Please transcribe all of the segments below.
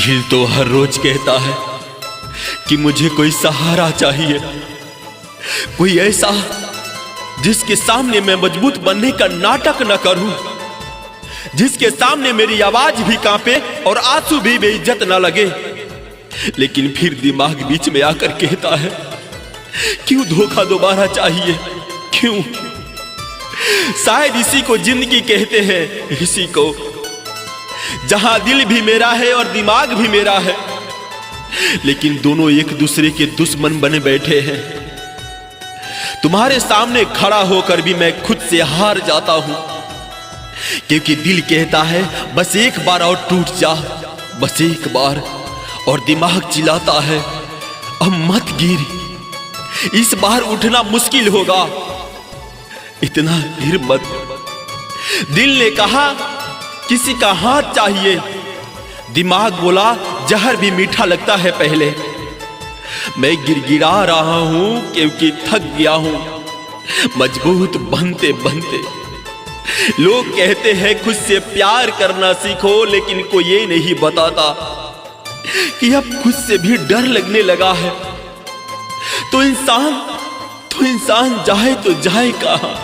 दिल तो हर रोज कहता है कि मुझे कोई सहारा चाहिए, कोई ऐसा जिसके सामने मैं मजबूत बनने का नाटक न करूं, जिसके सामने मेरी आवाज भी कांपे और आंसू भी बेइज्जत न लगे। लेकिन फिर दिमाग बीच में आकर कहता है, क्यों धोखा दोबारा चाहिए, क्यों? शायद इसी को जिंदगी कहते हैं, इसी को, जहां दिल भी मेरा है और दिमाग भी मेरा है, लेकिन दोनों एक दूसरे के दुश्मन बने बैठे हैं। तुम्हारे सामने खड़ा होकर भी मैं खुद से हार जाता हूं, क्योंकि दिल कहता है बस एक बार और टूट जा, बस एक बार, और दिमाग चिल्लाता है अब मत गिर, इस बार उठना मुश्किल होगा, इतना गिर मत। दिल ने कहा किसी का हाथ चाहिए, दिमाग बोला जहर भी मीठा लगता है पहले। मैं गिड़गिड़ा रहा हूं क्योंकि थक गया हूं मजबूत बनते बनते। लोग कहते हैं खुद से प्यार करना सीखो, लेकिन कोई ये नहीं बताता कि अब खुद से भी डर लगने लगा है। तो इंसान जाए तो जाए कहां?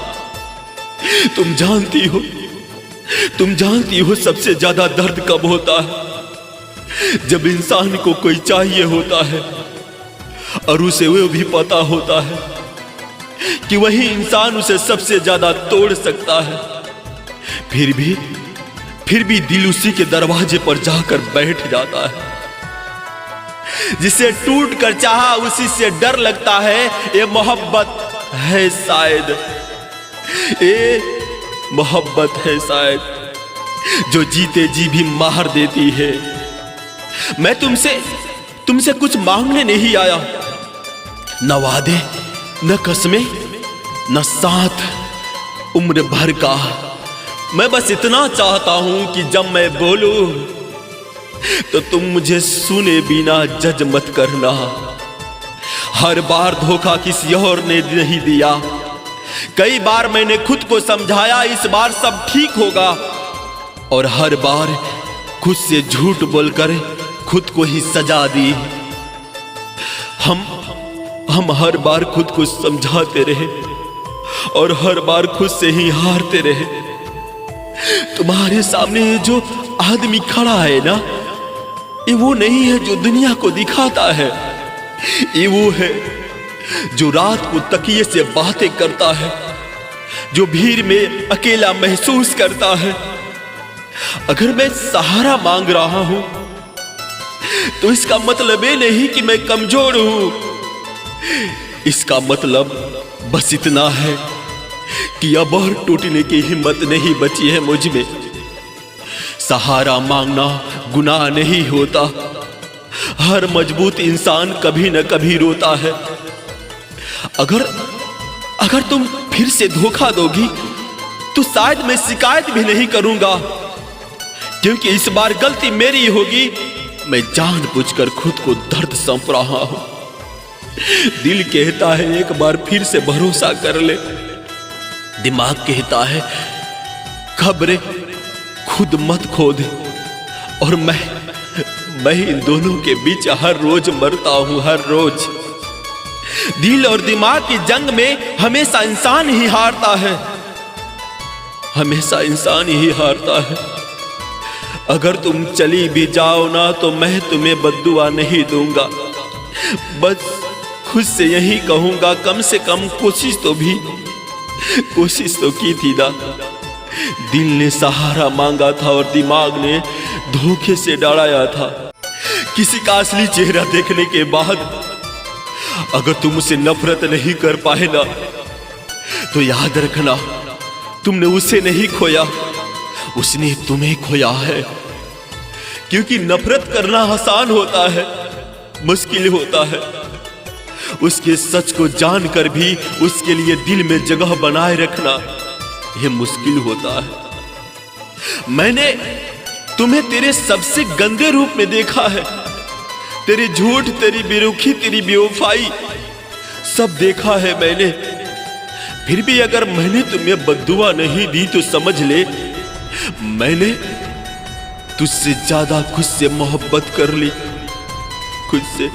तुम जानती हो सबसे ज्यादा दर्द कब होता है? जब इंसान को कोई चाहिए होता है और उसे वो भी पता होता है कि वही इंसान उसे सबसे ज्यादा तोड़ सकता है, फिर भी दिल उसी के दरवाजे पर जाकर बैठ जाता है। जिसे टूट कर चाहा उसी से डर लगता है। ये मोहब्बत है शायद, ये मोहब्बत है शायद, जो जीते जी भी मार देती है। मैं तुमसे कुछ मांगने नहीं आया, न वादे, न कसमें, न साथ उम्र भर का। मैं बस इतना चाहता हूं कि जब मैं बोलूं तो तुम मुझे सुने बिना जज मत करना। हर बार धोखा किसी और ने नहीं दिया, कई बार मैंने खुद को समझाया इस बार सब ठीक होगा, और हर बार खुद से झूठ बोलकर खुद को ही सजा दी। हम हर बार खुद को समझाते रहे और हर बार खुद से ही हारते रहे। तुम्हारे सामने जो आदमी खड़ा है ना, ये वो नहीं है जो दुनिया को दिखाता है, ये वो है जो रात को तकिए से बातें करता है, जो भीड़ में अकेला महसूस करता है। अगर मैं सहारा मांग रहा हूं तो इसका मतलब ये नहीं कि मैं कमजोर हूं, इसका मतलब बस इतना है कि अब और टूटने की हिम्मत नहीं बची है मुझ में। सहारा मांगना गुनाह नहीं होता, हर मजबूत इंसान कभी न कभी रोता है। अगर तुम फिर से धोखा दोगी तो शायद मैं शिकायत भी नहीं करूंगा, क्योंकि इस बार गलती मेरी होगी। मैं जानबूझकर खुद को दर्द सौंप रहा हूं। दिल कहता है एक बार फिर से भरोसा कर ले, दिमाग कहता है खबरें खुद मत खोद, और मैं इन दोनों के बीच हर रोज मरता हूं, हर रोज। दिल और दिमाग की जंग में हमेशा इंसान ही हारता है, हमेशा इंसान ही हारता है। अगर तुम चली भी जाओ ना तो मैं तुम्हें बद्दुआ नहीं दूंगा, बस खुद से यही कहूंगा कम से कम कोशिश तो की थी ना। दिल ने सहारा मांगा था और दिमाग ने धोखे से डराया था। किसी का असली चेहरा देखने के बाद अगर तुम उसे नफरत नहीं कर पाए ना, तो याद रखना तुमने उसे नहीं खोया, उसने तुम्हें खोया है। क्योंकि नफरत करना आसान होता है, मुश्किल होता है उसके सच को जानकर भी उसके लिए दिल में जगह बनाए रखना, यह मुश्किल होता है। मैंने तुम्हें तेरे सबसे गंदे रूप में देखा है, तेरे झूठ, तेरी बेरुखी, तेरी बेवफाई सब देखा है मैंने। फिर भी अगर मैंने तुम्हें बद्दुआ नहीं दी तो समझ ले मैंने तुझसे ज्यादा खुद से मोहब्बत कर ली, खुद से।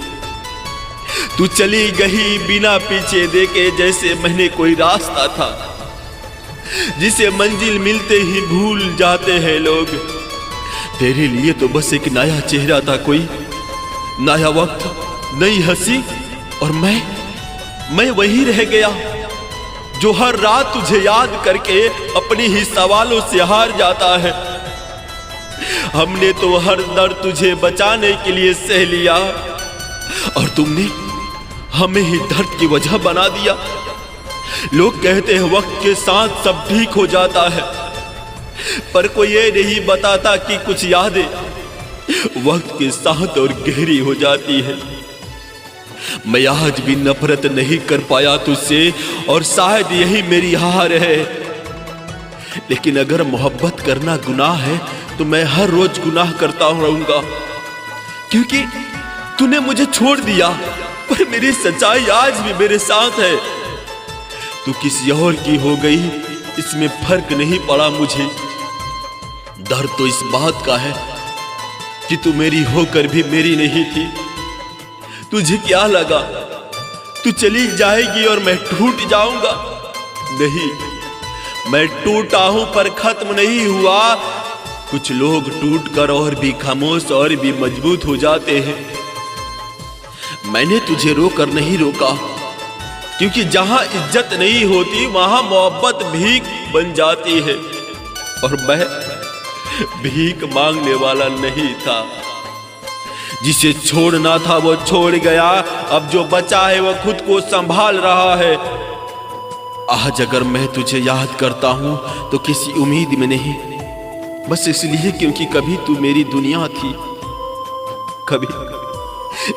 तू चली गई बिना पीछे देखे, जैसे मैंने कोई रास्ता था जिसे मंजिल मिलते ही भूल जाते हैं लोग। तेरे लिए तो बस एक नया चेहरा था, कोई नया वक्त, नई हंसी, और मैं वही रह गया जो हर रात तुझे याद करके अपने ही सवालों से हार जाता है। हमने तो हर दर्द तुझे बचाने के लिए सह लिया, और तुमने हमें ही दर्द की वजह बना दिया। लोग कहते हैं वक्त के साथ सब ठीक हो जाता है, पर कोई ये नहीं बताता कि कुछ यादें वक्त के साथ और गहरी हो जाती है। मैं आज भी नफरत नहीं कर पाया तुझसे, और शायद यही मेरी हार है। लेकिन अगर मोहब्बत करना गुनाह है तो मैं हर रोज गुनाह करता रहूंगा, क्योंकि तूने मुझे छोड़ दिया, पर मेरी सच्चाई आज भी मेरे साथ है। तू किसी और की हो गई, इसमें फर्क नहीं पड़ा मुझे। दर्द तो इस बात का है कि तू मेरी होकर भी मेरी नहीं थी। तुझे क्या लगा तू चली जाएगी और मैं टूट जाऊंगा? नहीं, मैं टूटा हूं पर खत्म नहीं हुआ। कुछ लोग टूटकर और भी खामोश और भी मजबूत हो जाते हैं। मैंने तुझे रोकर नहीं रोका, क्योंकि जहां इज्जत नहीं होती वहां मोहब्बत भीख बन जाती है, और मैं भीख मांगने वाला नहीं था। जिसे छोड़ना था वो छोड़ गया, अब जो बचा है वो खुद को संभाल रहा है। आज अगर मैं तुझे याद करता हूं तो किसी उम्मीद में नहीं, बस इसलिए क्योंकि कभी तू मेरी दुनिया थी। कभी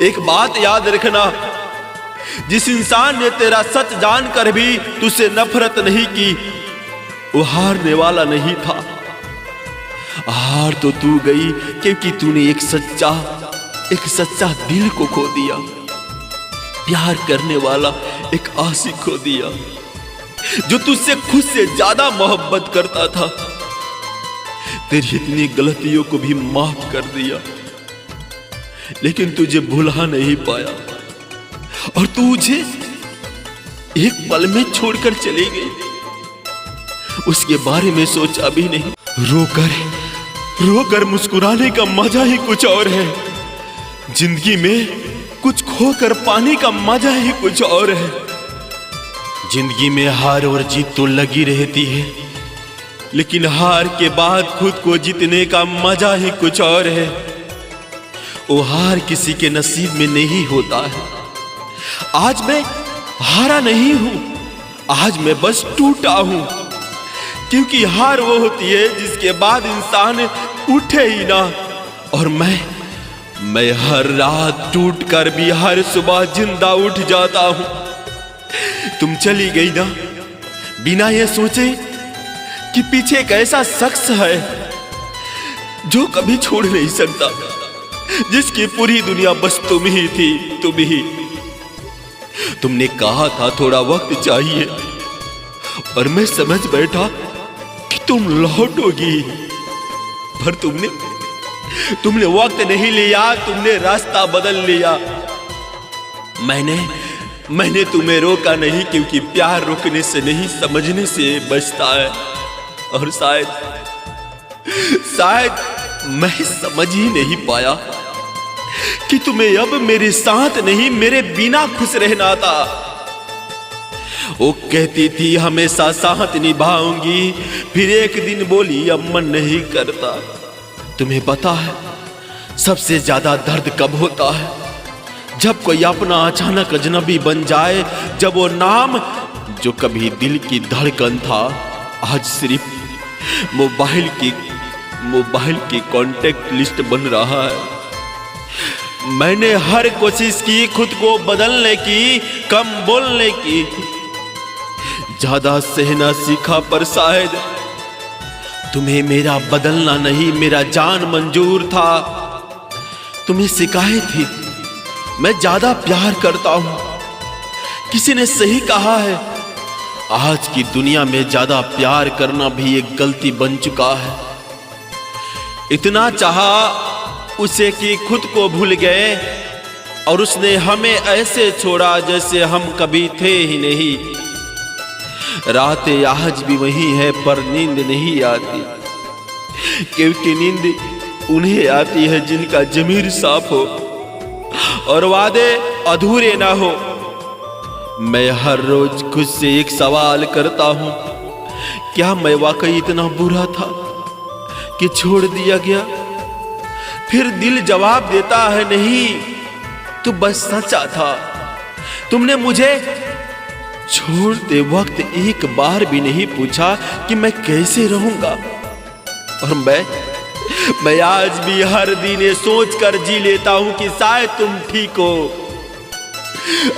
एक बात याद रखना, जिस इंसान ने तेरा सच जानकर भी तुझसे नफरत नहीं की, वो हारने वाला नहीं था। हार तो तू गई क्योंकि तूने एक सच्चा दिल को खो दिया, प्यार करने वाला एक आशिक खो दिया, जो तुझसे खुद से ज्यादा मोहब्बत करता था। तेरी इतनी गलतियों को भी माफ कर दिया, लेकिन तुझे भुला नहीं पाया, और तू मुझे एक पल में छोड़कर चली गई। उसके बारे में सोचा भी नहीं। रोकर मुस्कुराने का मजा ही कुछ और है। जिंदगी में कुछ खोकर पाने का मजा ही कुछ और है। जिंदगी में हार और जीत तो लगी रहती है, लेकिन हार के बाद खुद को जीतने का मजा ही कुछ और है। वो हार किसी के नसीब में नहीं होता है। आज मैं हारा नहीं हूं, आज मैं बस टूटा हूं, क्योंकि हार वो होती है जिसके बाद इंसान उठे ही ना। और मैं हर रात टूट कर भी हर सुबह जिंदा उठ जाता हूं। तुम चली गई ना, बिना ये सोचे कि पीछे एक ऐसा शख्स है जो कभी छोड़ नहीं सकता, जिसकी पूरी दुनिया बस तुम ही थी, तुम ही। तुमने कहा था थोड़ा वक्त चाहिए, और मैं समझ बैठा कि तुम लौटोगी, पर तुमने वक्त नहीं लिया, तुमने रास्ता बदल लिया। मैंने तुम्हें रोका नहीं, क्योंकि प्यार रोकने से नहीं समझने से बचता है। और शायद मैं समझ ही नहीं पाया कि तुम्हें अब मेरे साथ नहीं मेरे बिना खुश रहना था। वो कहती थी हमेशा साथ निभाऊंगी, फिर एक दिन बोली अब मन नहीं करता। तुम्हें पता है सबसे ज्यादा दर्द कब होता है? जब कोई अपना अचानक अजनबी बन जाए, जब वो नाम जो कभी दिल की धड़कन था आज सिर्फ मोबाइल की कांटेक्ट लिस्ट बन रहा है। मैंने हर कोशिश की खुद को बदलने की, कम बोलने की, ज्यादा सहना सीखा, पर शायद तुम्हें मेरा बदलना नहीं मेरा जान मंजूर था। तुम्हें शिकायत थी मैं ज्यादा प्यार करता हूं। किसी ने सही कहा है, आज की दुनिया में ज्यादा प्यार करना भी एक गलती बन चुका है। इतना चाहा उसे कि खुद को भूल गए और उसने हमें ऐसे छोड़ा जैसे हम कभी थे ही नहीं। रातें आज भी वही है पर नींद नहीं आती, क्योंकि नींद उन्हें आती है जिनका ज़मीर साफ हो और वादे अधूरे ना हो। मैं हर रोज खुद से एक सवाल करता हूं, क्या मैं वाकई इतना बुरा था कि छोड़ दिया गया? फिर दिल जवाब देता है, नहीं तू बस सच्चा था। तुमने मुझे छोड़ते वक्त एक बार भी नहीं पूछा कि मैं कैसे रहूंगा। और मैं आज भी हर दिन ये सोच कर जी लेता हूं कि शायद तुम ठीक हो।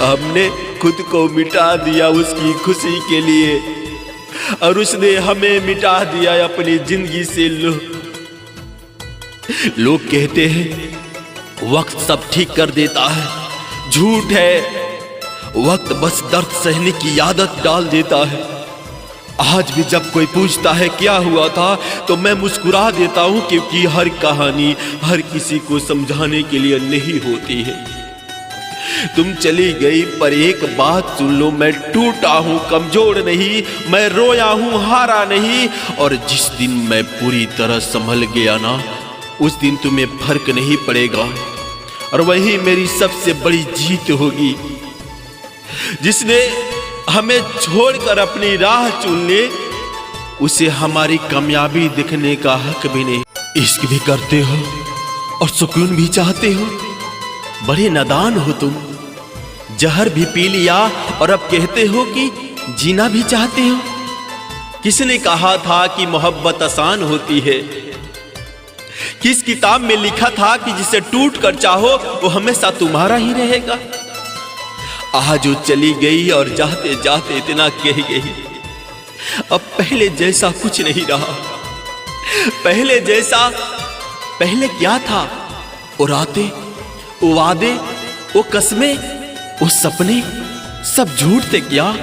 हमने खुद को मिटा दिया उसकी खुशी के लिए और उसने हमें मिटा दिया अपनी जिंदगी से। लोग कहते हैं वक्त सब ठीक कर देता है, झूठ है। वक्त बस दर्द सहने की आदत डाल देता है। आज भी जब कोई पूछता है क्या हुआ था तो मैं मुस्कुरा देता हूं, क्योंकि हर कहानी हर किसी को समझाने के लिए नहीं होती है। तुम चली गई पर एक बात सुन लो, मैं टूटा हूं, कमजोर नहीं, मैं रोया हूं, हारा नहीं। और जिस दिन मैं पूरी तरह संभल गया ना, उस दिन तुम्हें फर्क नहीं पड़ेगा और वही मेरी सबसे बड़ी जीत होगी। जिसने हमें छोड़कर अपनी राह चुन ले, उसे हमारी कामयाबी दिखने का हक भी नहीं। इश्क भी करते हो और सुकून भी चाहते हो, बड़े नादान हो तुम। जहर भी पी लिया और अब कहते हो कि जीना भी चाहते हो। किसने कहा था कि मोहब्बत आसान होती है? किस किताब में लिखा था कि जिसे टूट कर चाहो वो हमेशा तुम्हारा ही रहेगा? आज वो चली गई और जाते जाते इतना कह गई, अब पहले जैसा कुछ नहीं रहा। पहले जैसा, पहले क्या था? वो रातें, वो वादे, वो कसमें, वो सपने सब झूठ थे क्या?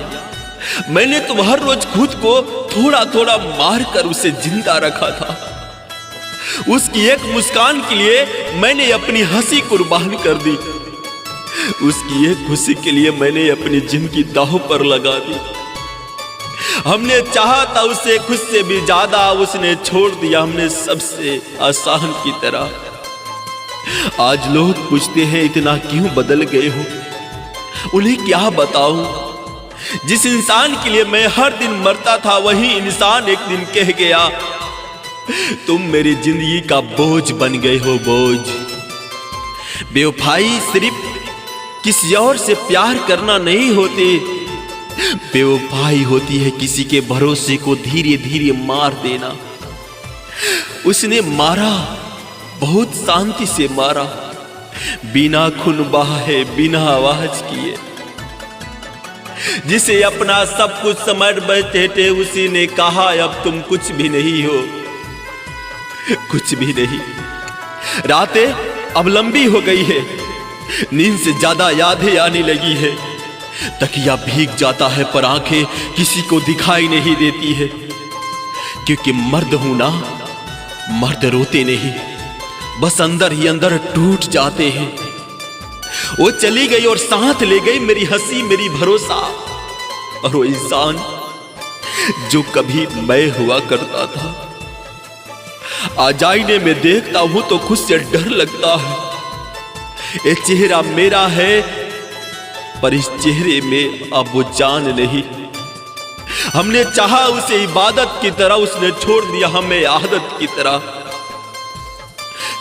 मैंने तो हर रोज खुद को थोड़ा थोड़ा मार कर उसे जिंदा रखा था। उसकी एक मुस्कान के लिए मैंने अपनी हंसी कुर्बान कर दी। उसकी एक खुशी के लिए मैंने अपनी जिंदगी दांव पर लगा दी। हमने चाहा था उसे खुद से भी ज्यादा, उसने छोड़ दिया हमने सबसे आसान की तरह। आज लोग पूछते हैं इतना क्यों बदल गए हो? उन्हें क्या बताऊं? जिस इंसान के लिए मैं हर दिन मरता था, वही इंसान एक दिन कह गया, तुम मेरी जिंदगी का बोझ बन गए हो, बोझ। बेवफाई सिर्फ किसी और से प्यार करना नहीं होती, बेवफाई होती है किसी के भरोसे को धीरे धीरे मार देना। उसने मारा, बहुत शांति से मारा, बिना खून बहाए, बिना आवाज किए। जिसे अपना सब कुछ समझ बैठे थे, उसी ने कहा अब तुम कुछ भी नहीं हो, कुछ भी नहीं। रातें अब लंबी हो गई है, नींद से ज्यादा यादें आने लगी है। तकिया भीग जाता है पर आंखें किसी को दिखाई नहीं देती है, क्योंकि मर्द हूं ना, मर्द रोते नहीं, बस अंदर ही अंदर टूट जाते हैं। वो चली गई और साथ ले गई मेरी हंसी, मेरी भरोसा और वो इंसान जो कभी मैं हुआ करता था। आज आईने में देखता हूं तो खुद से डर लगता है। ये चेहरा मेरा है पर इस चेहरे में अब वो जान नहीं। हमने चाहा उसे इबादत की तरह, उसने छोड़ दिया हमें आदत की तरह।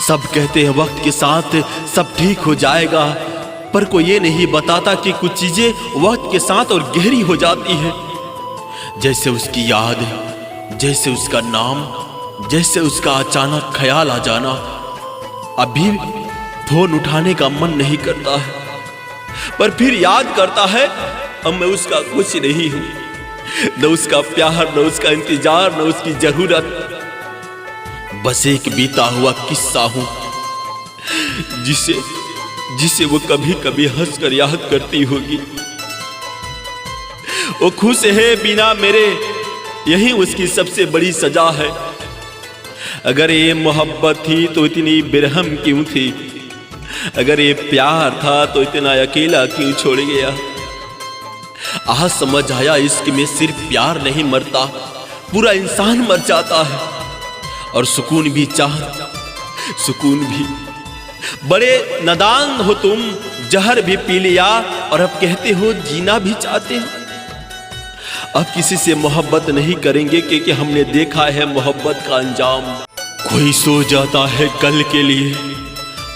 सब कहते हैं वक्त के साथ सब ठीक हो जाएगा, पर कोई ये नहीं बताता कि कुछ चीजें वक्त के साथ और गहरी हो जाती है। जैसे उसकी याद, जैसे उसका नाम, जैसे उसका अचानक ख्याल आ जाना। अभी फोन उठाने का मन नहीं करता है, पर फिर याद करता है अब मैं उसका कुछ नहीं हूं, न उसका प्यार, न उसका इंतजार, न उसकी जरूरत। बस एक बीता हुआ किस्सा हूं जिसे वो कभी कभी हंसकर याद करती होगी। वो खुश है बिना मेरे, यही उसकी सबसे बड़ी सजा है। अगर ये मोहब्बत थी तो इतनी बेरहम क्यों थी? अगर ये प्यार था तो इतना अकेला क्यों छोड़ गया? आज समझ आया इश्क में सिर्फ प्यार नहीं मरता, पूरा इंसान मर जाता है। और सुकून भी सुकून भी। बड़े नादान हो तुम, जहर भी पी लिया और अब कहते हो जीना भी चाहते हो। अब किसी से मोहब्बत नहीं करेंगे क्योंकि हमने देखा है मोहब्बत का अंजाम। कोई सो जाता है कल के लिए,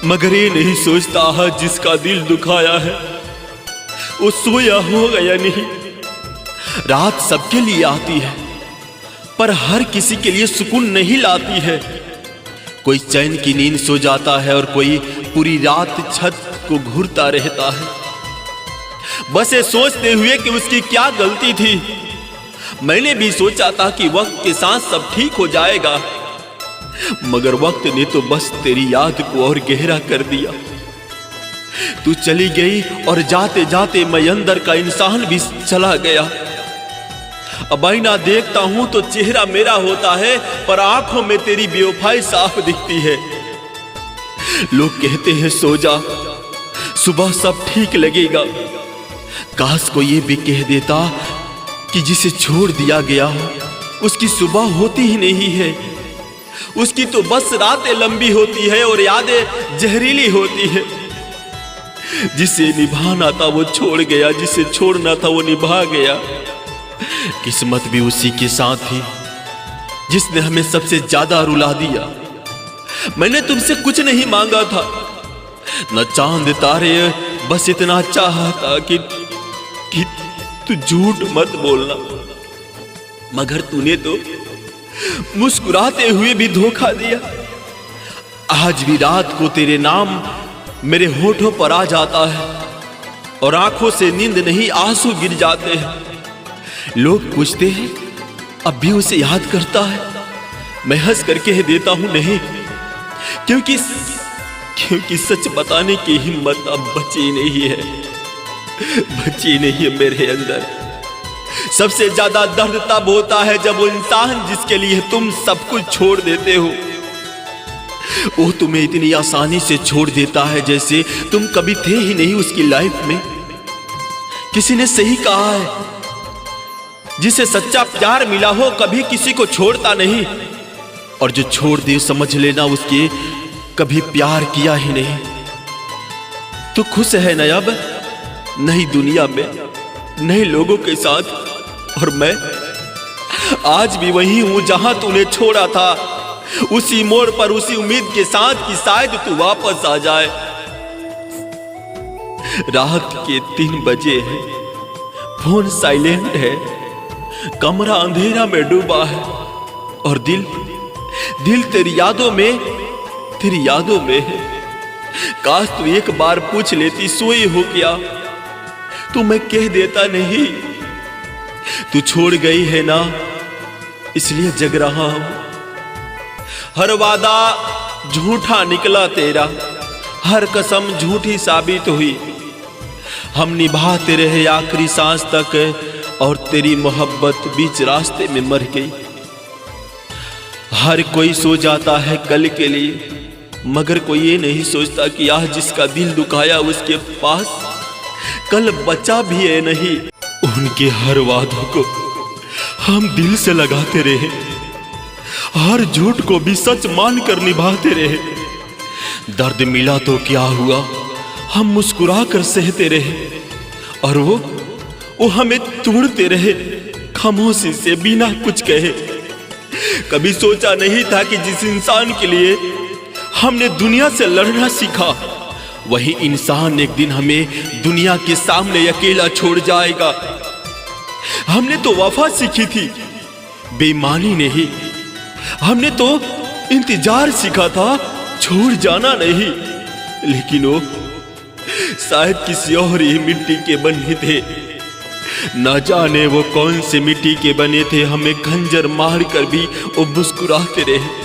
मगर ये नहीं सोचता है जिसका दिल दुखाया है वो सोया होगा या नहीं। रात सबके लिए आती है पर हर किसी के लिए सुकून नहीं लाती है। कोई चैन की नींद सो जाता है और कोई पूरी रात छत को घूरता रहता है, बस ये सोचते हुए कि उसकी क्या गलती थी। मैंने भी सोचा था कि वक्त के साथ सब ठीक हो जाएगा, मगर वक्त ने तो बस तेरी याद को और गहरा कर दिया। तू चली गई और जाते जाते मैं अंदर का इंसान भी चला गया। अब आईना देखता हूं तो चेहरा मेरा होता है, पर आंखों में तेरी बेवफाई साफ दिखती है। लोग कहते हैं सो जा, सुबह सब ठीक लगेगा। काश को ये भी कह देता कि जिसे छोड़ दिया गया हो उसकी सुबह होती ही नहीं है। उसकी तो बस रातें लंबी होती है और यादें जहरीली होती है। जिसे निभाना था वो छोड़ गया, जिसे छोड़ना था वो निभा गया। किस्मत भी उसी के साथ थी जिसने हमें सबसे ज्यादा रुला दिया। मैंने तुमसे कुछ नहीं मांगा था, न चांद तारे, बस इतना चाहा था कि तू झूठ मत बोलना। मगर तूने तो मुस्कुराते हुए भी धोखा दिया। आज भी रात को तेरे नाम मेरे होठों पर आ जाता है और आंखों से नींद नहीं आंसू गिर जाते हैं। लोग पूछते हैं अब भी उसे याद करता है? मैं हंस करके देता हूं नहीं, क्योंकि सच बताने की हिम्मत अब बची नहीं है मेरे अंदर। सबसे ज्यादा दर्द तब होता है जब वो इंसान जिसके लिए तुम सब कुछ छोड़ देते हो वो तुम्हें इतनी आसानी से छोड़ देता है जैसे तुम कभी थे ही नहीं उसकी लाइफ में। किसी ने सही कहा है, जिसे सच्चा प्यार मिला हो कभी किसी को छोड़ता नहीं, और जो छोड़ दे समझ लेना उसके कभी प्यार किया ही नहीं। तो खुश है ना अब नई दुनिया में नए लोगों के साथ? और मैं आज भी वही हूं जहां तूने छोड़ा था, उसी मोड़ पर उसी उम्मीद के साथ कि शायद तू वापस आ जाए। रात के 3 बजे हैं, फोन साइलेंट है, कमरा अंधेरा में डूबा है और दिल तेरी यादों में है। काश तू एक बार पूछ लेती सोई हो क्या, तो मैं कह देता नहीं। तू छोड़ गई है ना इसलिए जग रहा हूं। हर वादा झूठा निकला तेरा, हर कसम झूठी साबित हुई। हम निभाते रहे आखिरी सांस तक और तेरी मोहब्बत बीच रास्ते में मर गई। हर कोई सो जाता है कल के लिए, मगर कोई ये नहीं सोचता कि आज जिसका दिल दुखाया उसके पास कल बचा भी है नहीं। उनके हर वादों को हम दिल से लगाते रहे, हर झूठ को भी सच मानकर निभाते रहे। दर्द मिला तो क्या हुआ, हम मुस्कुरा कर सहते रहे, और वो हमें तोड़ते रहे खामोशी से बिना कुछ कहे। कभी सोचा नहीं था कि जिस इंसान के लिए हमने दुनिया से लड़ना सीखा, वही इंसान एक दिन हमें दुनिया के सामने अकेला छोड़ जाएगा। हमने तो वफा सीखी थी, बेईमानी नहीं। हमने तो इंतजार सीखा था, छोड़ जाना नहीं। लेकिन वो शायद किसी और ही मिट्टी के बने थे। न जाने वो कौन से मिट्टी के बने थे, हमें खंजर मार कर भी वो मुस्कुराते रहे।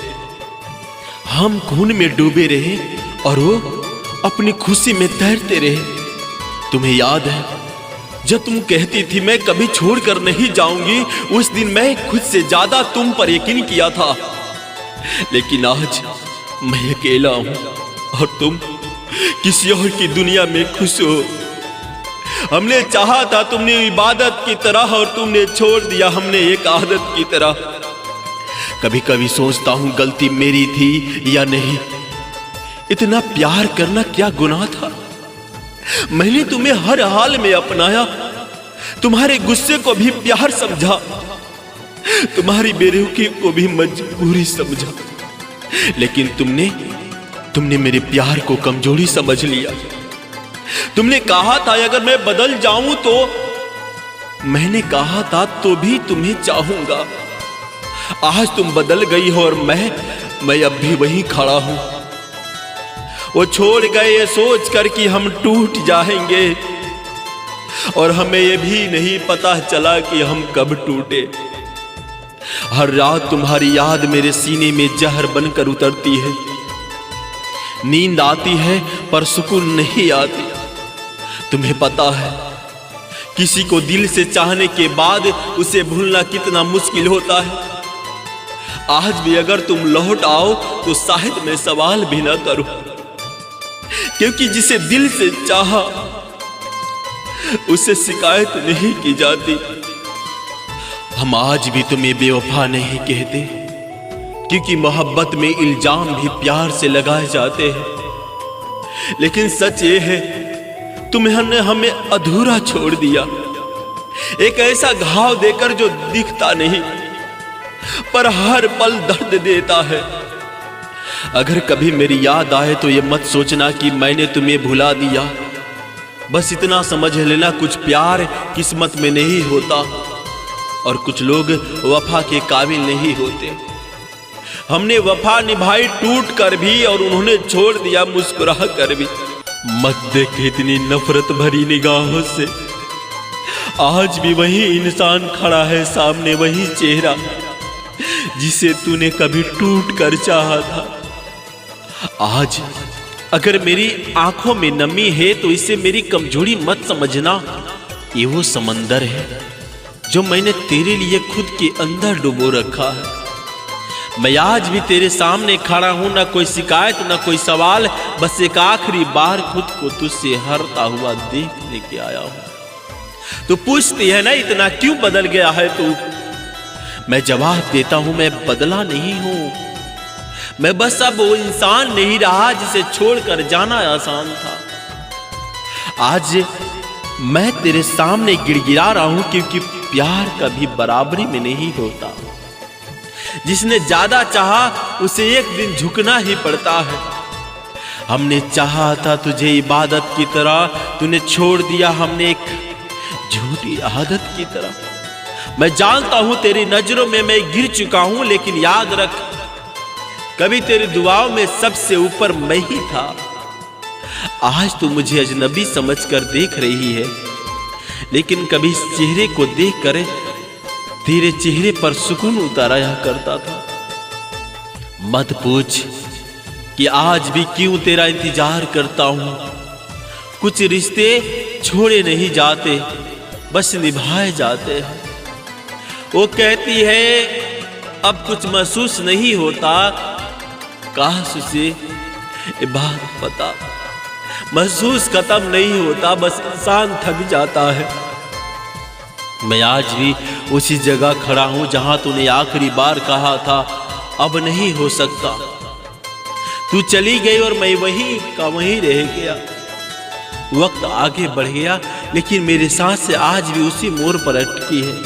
हम खून में डूबे रहे और वो अपनी खुशी में तैरते रहे। तुम्हें याद है जब तुम कहती थी मैं कभी छोड़कर नहीं जाऊंगी, उस दिन मैं खुद से ज्यादा तुम पर यकीन किया था। लेकिन आज मैं अकेला हूं और तुम किसी और की दुनिया में खुश हो। हमने चाहा था तुमने इबादत की तरह और तुमने छोड़ दिया हमने एक आदत की तरह। कभी कभी सोचता हूं गलती मेरी थी या नहीं। इतना प्यार करना क्या गुनाह था? मैंने तुम्हें हर हाल में अपनाया, तुम्हारे गुस्से को भी प्यार समझा, तुम्हारी बेरुखी को भी मजबूरी समझा, लेकिन तुमने मेरे प्यार को कमजोरी समझ लिया। तुमने कहा था अगर मैं बदल जाऊं तो, मैंने कहा था तो भी तुम्हें चाहूंगा। आज तुम बदल गई हो और मैं अब भी वहीं खड़ा हूं। वो छोड़ गए ये सोच कर कि हम टूट जाएंगे और हमें ये भी नहीं पता चला कि हम कब टूटे। हर रात तुम्हारी याद मेरे सीने में जहर बनकर उतरती है। नींद आती है पर सुकून नहीं आती। तुम्हें पता है किसी को दिल से चाहने के बाद उसे भूलना कितना मुश्किल होता है। आज भी अगर तुम लौट आओ तो शायद मैं सवाल भी ना करूं, क्योंकि जिसे दिल से चाहा उससे शिकायत नहीं की जाती। हम आज भी तुम्हें बेवफा नहीं कहते, क्योंकि मोहब्बत में इल्जाम भी प्यार से लगाए जाते हैं। लेकिन सच ये है तुमने हमें अधूरा छोड़ दिया, एक ऐसा घाव देकर जो दिखता नहीं पर हर पल दर्द देता है। अगर कभी मेरी याद आए तो ये मत सोचना कि मैंने तुम्हें भुला दिया। बस इतना समझ लेना कुछ प्यार किस्मत में नहीं होता और कुछ लोग वफा के काबिल नहीं होते। हमने वफा निभाई टूट कर भी और उन्होंने छोड़ दिया मुस्कुरा कर भी। मत देख इतनी नफरत भरी निगाहों से, आज भी वही इंसान खड़ा है सामने, वही चेहरा जिसे तूने कभी टूट कर चाहा था। आज अगर मेरी आंखों में नमी है तो इसे मेरी कमजोरी मत समझना। ये वो समंदर है जो मैंने तेरे लिए खुद के अंदर डुबो रखा है। मैं आज भी तेरे सामने खड़ा हूं, ना कोई शिकायत ना कोई सवाल, बस एक आखिरी बार खुद को तुझसे हारता हुआ देखने के आया हूं। तू पूछती है ना इतना क्यों बदल गया है तू? मैं जवाब देता हूं मैं बदला नहीं हूं। मैं बस अब वो इंसान नहीं रहा जिसे छोड़कर जाना आसान था। आज मैं तेरे सामने गिड़गिड़ा रहा हूं क्योंकि प्यार कभी बराबरी में नहीं होता। जिसने ज्यादा चाहा उसे एक दिन झुकना ही पड़ता है। हमने चाहा था तुझे इबादत की तरह, तूने छोड़ दिया हमने एक झूठी आदत की तरह। मैं जानता हूं तेरी नजरों में मैं गिर चुका हूं, लेकिन याद रख कभी तेरी दुआओं में सबसे ऊपर मैं ही था। आज तू मुझे अजनबी समझकर देख रही है, लेकिन कभी इस चेहरे को देखकर तेरे चेहरे पर सुकून उतारा करता था। मत पूछ कि आज भी क्यों तेरा इंतजार करता हूं। कुछ रिश्ते छोड़े नहीं जाते, बस निभाए जाते हैं। वो कहती है अब कुछ महसूस नहीं होता, काश उसे ये बात पता। महसूस खत्म नहीं होता, बस इंसान थक जाता है। मैं आज भी उसी जगह खड़ा हूं जहां तूने आखिरी बार कहा था अब नहीं हो सकता। तू चली गई और मैं वहीं का वहीं रह गया। वक्त आगे बढ़ गया, लेकिन मेरी सांसें आज भी उसी मोड़ पर अटकी है।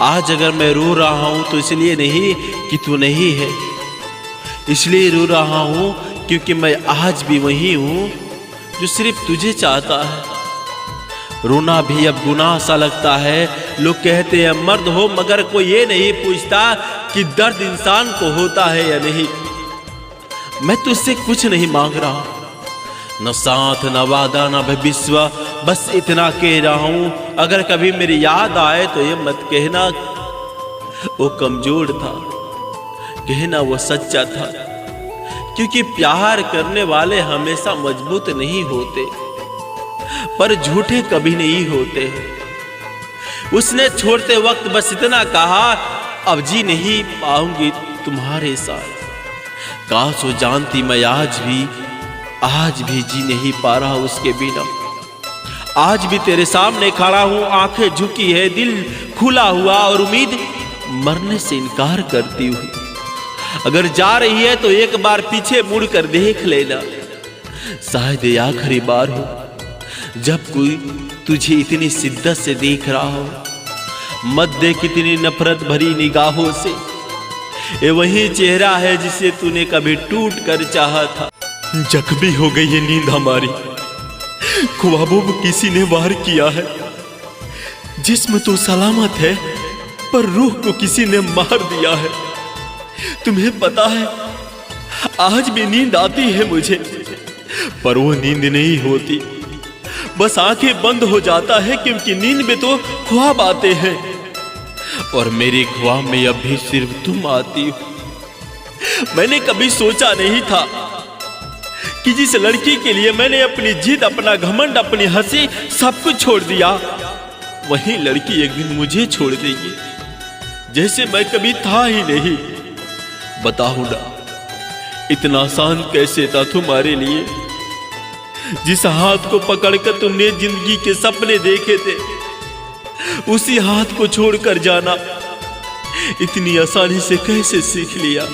आज अगर मैं रो रहा हूं तो इसलिए नहीं कि तू नहीं है, इसलिए रो रहा हूं क्योंकि मैं आज भी वही हूं जो सिर्फ तुझे चाहता है। रोना भी अब गुनाह सा लगता है। लोग कहते हैं मर्द हो, मगर कोई ये नहीं पूछता कि दर्द इंसान को होता है या नहीं। मैं तुझसे कुछ नहीं मांग रहा, न साथ न वादा न भविष्य, बस इतना कह रहा हूं अगर कभी मेरी याद आए तो ये मत कहना वो कमजोर था, कहना वो सच्चा था। क्योंकि प्यार करने वाले हमेशा मजबूत नहीं होते, पर झूठे कभी नहीं होते। उसने छोड़ते वक्त बस इतना कहा अब जी नहीं पाऊंगी तुम्हारे साथ। काश वो जानती मैं आज भी जी नहीं पा रहा उसके बिना। आज भी तेरे सामने खड़ा हूं, आंखें झुकी है, दिल खुला हुआ और उम्मीद मरने से इनकार करती हुई। अगर जा रही है तो एक बार पीछे मुड़कर देख लेना, शायद ये आखिरी बार हो जब कोई तुझे इतनी शिद्दत से देख रहा हो। मत देख इतनी नफरत भरी निगाहों से, ये वही चेहरा है जिसे तूने कभी टूट कर चाहा था। जख्मी हो गई ये नींद हमारी, ख्वाबों में किसी ने वार किया है। जिस्म तो सलामत है पर रूह को किसी ने मार दिया है। तुम्हें पता है आज भी नींद आती है मुझे, पर वो नींद नहीं होती, बस आंखें बंद हो जाता है, क्योंकि नींद में तो ख्वाब आते हैं और मेरे ख्वाब में अब भी सिर्फ तुम आती हो। मैंने कभी सोचा नहीं था कि जिस लड़की के लिए मैंने अपनी जिद, अपना घमंड, अपनी हंसी सब कुछ छोड़ दिया, वही लड़की एक दिन मुझे छोड़ देगी, जैसे मैं कभी था ही नहीं। बताओ ना, इतना आसान कैसे था तुम्हारे लिए? जिस हाथ को पकड़कर तुमने जिंदगी के सपने देखे थे, उसी हाथ को छोड़कर जाना इतनी आसानी से कैसे सीख लिया?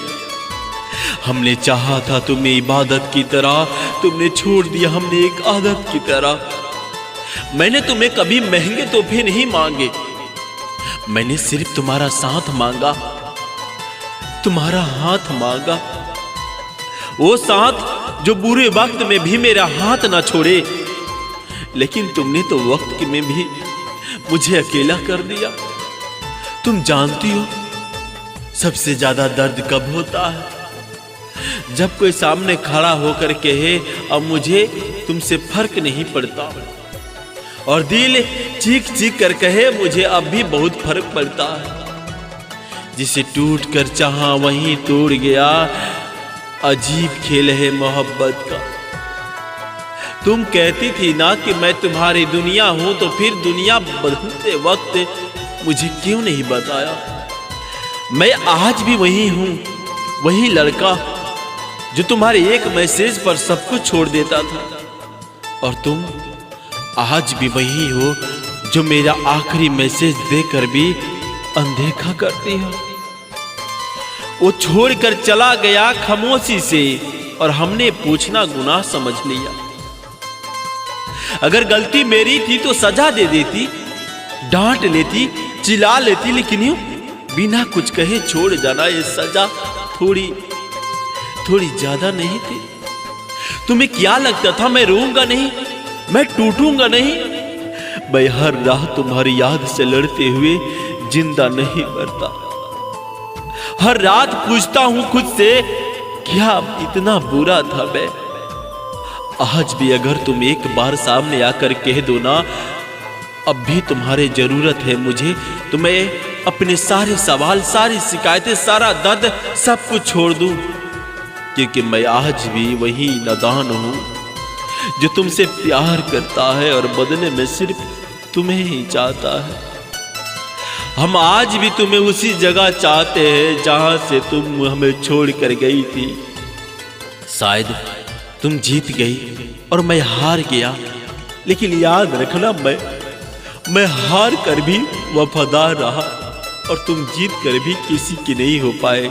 हमने चाहा था तुम्हें इबादत की तरह, तुमने छोड़ दिया हमने एक आदत की तरह। मैंने तुम्हें कभी महंगे तोहफे नहीं मांगे, मैंने सिर्फ तुम्हारा साथ मांगा, तुम्हारा हाथ मांगा। वो साथ जो बुरे वक्त में भी मेरा हाथ ना छोड़े, लेकिन तुमने तो वक्त में भी मुझे अकेला कर दिया। तुम जानती हो सबसे ज्यादा दर्द कब होता है? जब कोई सामने खड़ा होकर कहे अब मुझे तुमसे फर्क नहीं पड़ता, और दिल चीख चीख कर कहे मुझे अब भी बहुत फर्क पड़ता है। जिसे टूट कर चाहा वहीं तोड़ गया, अजीब खेल है मोहब्बत का। तुम कहती थी ना कि मैं तुम्हारी दुनिया हूं, तो फिर दुनिया बदलते वक्त मुझे क्यों नहीं बताया? मैं आज भी वही हूं, वही लड़का जो तुम्हारे एक मैसेज पर सब कुछ छोड़ देता था, और तुम आज भी वही हो जो मेरा आखिरी मैसेज देकर भी अनदेखा करती हो। वो छोड़कर चला गया खामोशी से, और हमने पूछना गुनाह समझ लिया। अगर गलती मेरी थी तो सजा दे देती, डांट लेती, चिल्ला लेती, लेकिन यूं बिना कुछ कहे छोड़ जाना, ये सजा थोड़ी ज्यादा नहीं थी? तुम्हें क्या लगता था मैं रोऊंगा नहीं, मैं टूटूंगा नहीं? मैं हर रात तुम्हारी याद से लड़ते हुए जिंदा नहीं मरता। हर रात पूछता हूं खुद से, क्या इतना बुरा था मैं? आज भी अगर तुम एक बार सामने आकर कह दो ना अब भी तुम्हारी जरूरत है मुझे, तो मैं अपने सारे सवाल, सारी शिकायतें, सारा दर्द सब कुछ छोड़ दूं, क्योंकि मैं आज भी वही नादान हूं जो तुमसे प्यार करता है और बदले में सिर्फ तुम्हें ही चाहता है। हम आज भी तुम्हें उसी जगह चाहते हैं जहां से तुम हमें छोड़ कर गई थी। शायद तुम जीत गई और मैं हार गया, लेकिन याद रखना मैं हार कर भी वफादार रहा, और तुम जीत कर भी किसी की नहीं हो पाए।